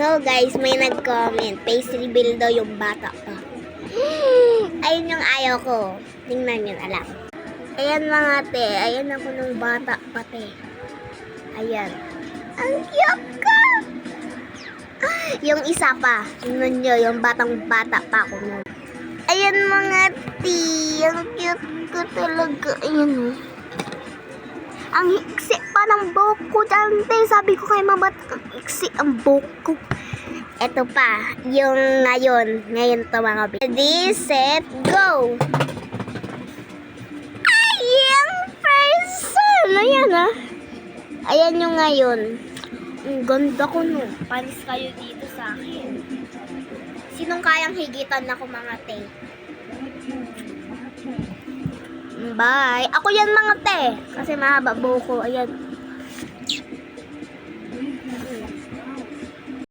So guys, may nag-comment. Face reveal daw yung bata pa. Ayun yung ayaw ko. Tingnan yun, alam. Ayan mga te. Ayan ako nung bata pa te. Ayan. Ang cute ka! Yung isa pa. Tingnan nyo, yung batang-bata pa ako nun. Ayan mga te. Ang cute ko talaga. Ayan o. Ang hiksi pa ng buhok ko dyan, te. Sabi ko kay mama, ang hiksi ang buhok ko. Ito pa, yung ngayon. Ngayon to mga baby. Ready, set, go! Ay, yung person! Ayan ah. Ayan yung ngayon. Ang ganda ko no. Panis kayo dito sa akin. Sinong kayang higitan ako mga te? Bye. Ako yan mga te. Kasi mahaba buhok ko. Ayan.